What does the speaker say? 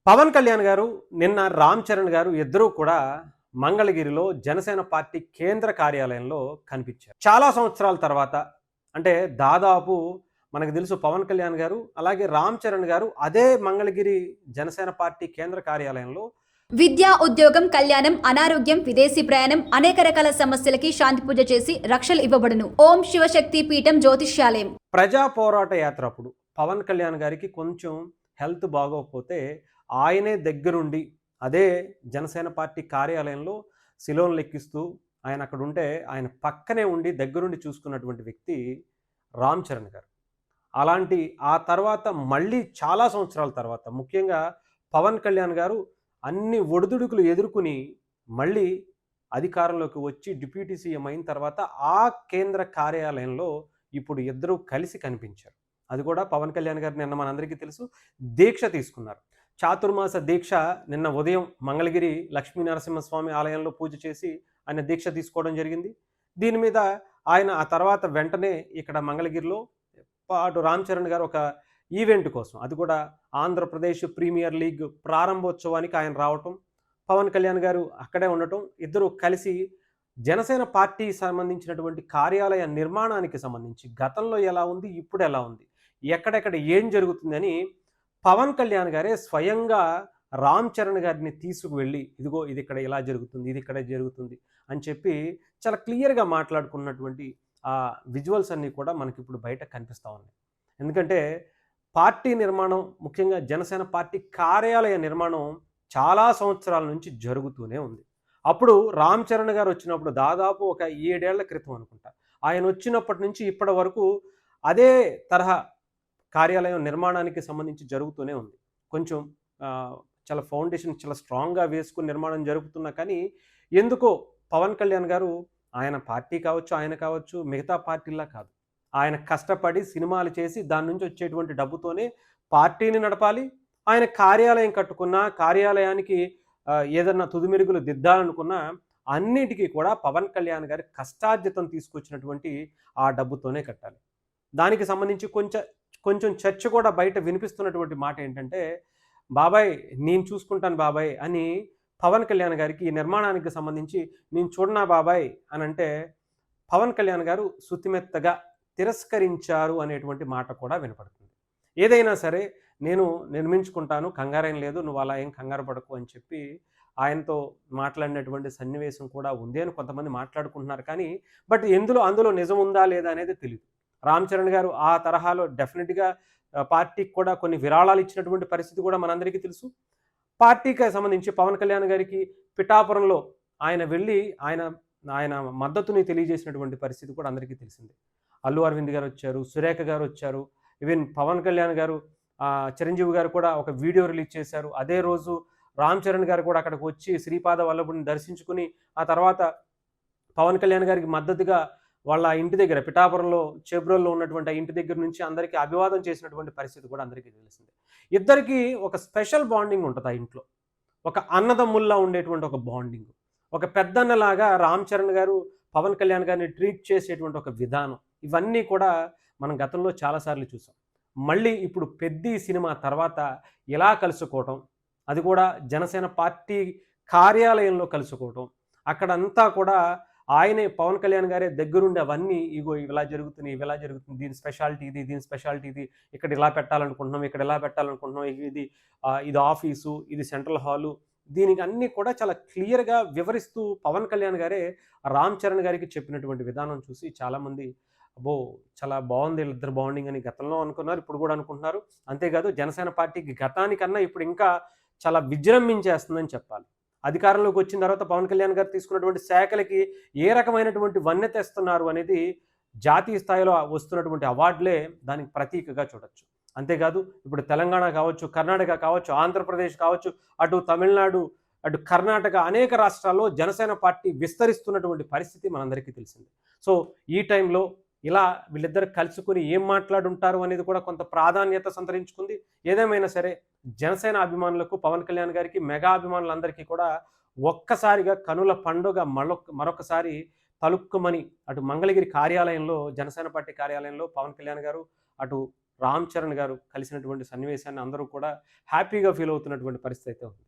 పవన్ కళ్యాణ్ గారు, నిన్న రామ్ చరణ్ గారు ఇద్దరూ కూడా మంగళగిరిలో జనసేన పార్టీ కేంద్ర కార్యాలయంలో కనిపించారు. చాలా సంవత్సరాల తర్వాత అంటే దాదాపు మనకు తెలుసు పవన్ కళ్యాణ్ గారు, అలాగే రామ్ చరణ్ గారు అదే మంగళగిరి జనసేన పార్టీ కేంద్ర కార్యాలయంలో విద్యా, ఉద్యోగం, కళ్యాణం, అనారోగ్యం, విదేశీ ప్రయాణం, అనేక రకాల సమస్యలకి శాంతి పూజ చేసి రక్షలు ఇవ్వబడును. ఓం శివశక్తి పీఠం జ్యోతిష్యాలయం. ప్రజా పోరాట యాత్ర అప్పుడు పవన్ కళ్యాణ్ గారికి కొంచెం హెల్త్ బాగోకపోతే ఆయనే దగ్గరుండి అదే జనసేన పార్టీ కార్యాలయంలో శిలోను లెక్కిస్తూ ఆయన అక్కడ ఉంటే ఆయన పక్కనే ఉండి దగ్గరుండి చూసుకున్నటువంటి వ్యక్తి రామ్ చరణ్ గారు. అలాంటి ఆ తర్వాత మళ్ళీ చాలా సంవత్సరాల తర్వాత ముఖ్యంగా పవన్ కళ్యాణ్ గారు అన్ని ఒడిదుడుకులు ఎదుర్కొని మళ్ళీ అధికారంలోకి వచ్చి డిప్యూటీ సీఎం అయిన తర్వాత ఆ కేంద్ర కార్యాలయంలో ఇప్పుడు ఇద్దరూ కలిసి కనిపించారు. అది కూడా పవన్ కళ్యాణ్ గారు నిన్న మనందరికీ తెలుసు దీక్ష తీసుకున్నారు. చాతుర్మాస దీక్ష నిన్న ఉదయం మంగళగిరి లక్ష్మీనరసింహస్వామి ఆలయంలో పూజ చేసి ఆయన దీక్ష తీసుకోవడం జరిగింది. దీని మీద ఆయన ఆ తర్వాత వెంటనే ఇక్కడ మంగళగిరిలో అటు రామ్ చరణ్ గారు ఒక ఈవెంట్ కోసం, అది కూడా ఆంధ్రప్రదేశ్ ప్రీమియర్ లీగ్ ప్రారంభోత్సవానికి ఆయన రావటం, పవన్ కళ్యాణ్ గారు అక్కడే ఉండటం, ఇద్దరు కలిసి జనసేన పార్టీ సంబంధించినటువంటి కార్యాలయ నిర్మాణానికి సంబంధించి గతంలో ఎలా ఉంది, ఇప్పుడు ఎలా ఉంది, ఎక్కడెక్కడ ఏం జరుగుతుందని పవన్ కళ్యాణ్ గారే స్వయంగా రామ్ చరణ్ గారిని తీసుకువెళ్ళి ఇదిగో ఇది ఇక్కడ ఇలా జరుగుతుంది, ఇది ఇక్కడ జరుగుతుంది అని చెప్పి చాలా క్లియర్గా మాట్లాడుకున్నటువంటి ఆ విజువల్స్ అన్నీ కూడా మనకి ఇప్పుడు బయట కనిపిస్తూ ఉన్నాయి. ఎందుకంటే పార్టీ నిర్మాణం, ముఖ్యంగా జనసేన పార్టీ కార్యాలయ నిర్మాణం చాలా సంవత్సరాల నుంచి జరుగుతూనే ఉంది. అప్పుడు రామ్ చరణ్ గారు వచ్చినప్పుడు దాదాపు ఒక 7 ఏళ్ల క్రితం అనుకుంటా, ఆయన వచ్చినప్పటి నుంచి ఇప్పటి వరకు అదే తరహా కార్యాలయం నిర్మాణానికి సంబంధించి జరుగుతూనే ఉంది. కొంచెం చాలా ఫౌండేషన్ చాలా స్ట్రాంగ్గా వేసుకుని నిర్మాణం జరుగుతున్నా కానీ ఎందుకో పవన్ కళ్యాణ్ గారు ఆయన పార్టీ కావచ్చు, ఆయన కావచ్చు, మిగతా పార్టీలా కాదు. ఆయన కష్టపడి సినిమాలు చేసి దాని నుంచి వచ్చేటువంటి డబ్బుతోనే పార్టీని నడపాలి. ఆయన కార్యాలయం కట్టుకున్నా, కార్యాలయానికి ఏదన్నా తుదిమెరుగులు దిద్దాలనుకున్నా అన్నిటికీ కూడా పవన్ కళ్యాణ్ గారి కష్టార్జితం తీసుకొచ్చినటువంటి ఆ డబ్బుతోనే కట్టాలి. దానికి సంబంధించి కొంచెం చర్చ కూడా బయట వినిపిస్తున్నటువంటి మాట ఏంటంటే, బాబాయ్ నేను చూసుకుంటాను బాబాయ్ అని పవన్ కళ్యాణ్ గారికి ఈ నిర్మాణానికి సంబంధించి నేను చూడనా బాబాయ్ అని అంటే పవన్ కళ్యాణ్ గారు శుతిమెత్తగా తిరస్కరించారు అనేటువంటి మాట కూడా వినపడుతుంది. ఏదైనా సరే నేను నిర్మించుకుంటాను, కంగారేం లేదు, నువ్వు అలా ఏం కంగారు పడకు అని చెప్పి ఆయనతో మాట్లాడినటువంటి సన్నివేశం కూడా ఉంది అని కొంతమంది మాట్లాడుకుంటున్నారు. కానీ బట్ అందులో నిజం ఉందా లేదా అనేది తెలియదు. రామ్ చరణ్ గారు ఆ తరహాలో డెఫినెట్గా పార్టీకి కూడా కొన్ని విరాళాలు ఇచ్చినటువంటి పరిస్థితి కూడా మనందరికీ తెలుసు. పార్టీకి సంబంధించి పవన్ కళ్యాణ్ గారికి పిఠాపురంలో ఆయన వెళ్ళి ఆయన మద్దతుని తెలియజేసినటువంటి పరిస్థితి కూడా అందరికీ తెలిసిందే. అల్లు అరవింద్ గారు వచ్చారు, సురేఖ గారు వచ్చారు, ఈవెన్ పవన్ కళ్యాణ్ గారు, చిరంజీవి గారు కూడా ఒక వీడియో రిలీజ్ చేశారు. అదే రోజు రామ్ చరణ్ గారు కూడా అక్కడికి వచ్చి శ్రీపాద వల్లభుడిని దర్శించుకుని ఆ తర్వాత పవన్ కళ్యాణ్ గారికి మద్దతుగా వాళ్ళ ఇంటి దగ్గర పిఠాపురంలో చేబ్రోల్లో ఉన్నటువంటి ఆ ఇంటి దగ్గర నుంచి అందరికీ అభివాదం చేసినటువంటి పరిస్థితి కూడా అందరికీ తెలిసిందే. ఇద్దరికీ ఒక స్పెషల్ బాండింగ్ ఉంటుంది ఆ ఇంట్లో, ఒక అన్నదమ్ముల్లా ఉండేటువంటి ఒక బాండింగ్, ఒక పెద్దన్నలాగా రామ్ చరణ్ గారు పవన్ కళ్యాణ్ గారిని ట్రీట్ చేసేటువంటి ఒక విధానం, ఇవన్నీ కూడా మనం గతంలో చాలాసార్లు చూసాం. మళ్ళీ ఇప్పుడు పెద్ది సినిమా తర్వాత ఇలా కలుసుకోవటం, అది కూడా జనసేన పార్టీ కార్యాలయంలో కలుసుకోవటం, అక్కడంతా కూడా ఆయనే పవన్ కళ్యాణ్ గారే దగ్గరుండి అవన్నీ ఇగో ఇలా జరుగుతుంది, దీని స్పెషాలిటీ ఇది, దీని స్పెషాలిటీ ఇది, ఇక్కడ ఇలా పెట్టాలనుకుంటున్నాం, ఇక్కడ ఇలా పెట్టాలనుకుంటున్నాం, ఇది ఆఫీసు, ఇది సెంట్రల్ హాలు, దీనికి అన్నీ కూడా చాలా క్లియర్గా వివరిస్తూ పవన్ కళ్యాణ్ గారే రామ్ చరణ్ గారికి చెప్పినటువంటి విధానం చూసి చాలామంది అబ్బో చాలా బాగుంది వీళ్ళిద్దరు బాండింగ్ అని గతంలో అనుకున్నారు, ఇప్పుడు కూడా అనుకుంటున్నారు. అంతేకాదు జనసేన పార్టీకి గతానికన్నా ఇప్పుడు ఇంకా చాలా విజృంభించేస్తుందని చెప్పాలి. అధికారంలోకి వచ్చిన తర్వాత పవన్ కళ్యాణ్ గారు తీసుకున్నటువంటి శాఖలకి ఏ రకమైనటువంటి వన్నె తెస్తున్నారు అనేది జాతీయ స్థాయిలో వస్తున్నటువంటి అవార్డులే దానికి ప్రతీకగా చూడొచ్చు. అంతేకాదు ఇప్పుడు తెలంగాణ కావచ్చు, కర్ణాటక కావచ్చు, ఆంధ్రప్రదేశ్ కావచ్చు, అటు తమిళనాడు, అటు కర్ణాటక, అనేక రాష్ట్రాల్లో జనసేన పార్టీ విస్తరిస్తున్నటువంటి పరిస్థితి మనందరికీ తెలిసింది. సో ఈ టైంలో ఇలా వీళ్ళిద్దరు కలుసుకుని ఏం మాట్లాడుంటారు అనేది కూడా కొంత ప్రాధాన్యత సంతరించుకుంది. ఏదేమైనా సరే జనసేన అభిమానులకు, పవన్ కళ్యాణ్ గారికి, మెగా అభిమానులందరికీ కూడా ఒక్కసారిగా కనుల పండుగ మరొకసారి తలుక్కుమని అటు మంగళగిరి కార్యాలయంలో, జనసేన పార్టీ కార్యాలయంలో పవన్ కళ్యాణ్ గారు, అటు రామ్ చరణ్ గారు కలిసినటువంటి సన్నివేశాన్ని అందరూ కూడా హ్యాపీగా ఫీల్ అవుతున్నటువంటి పరిస్థితి అయితే ఉంది.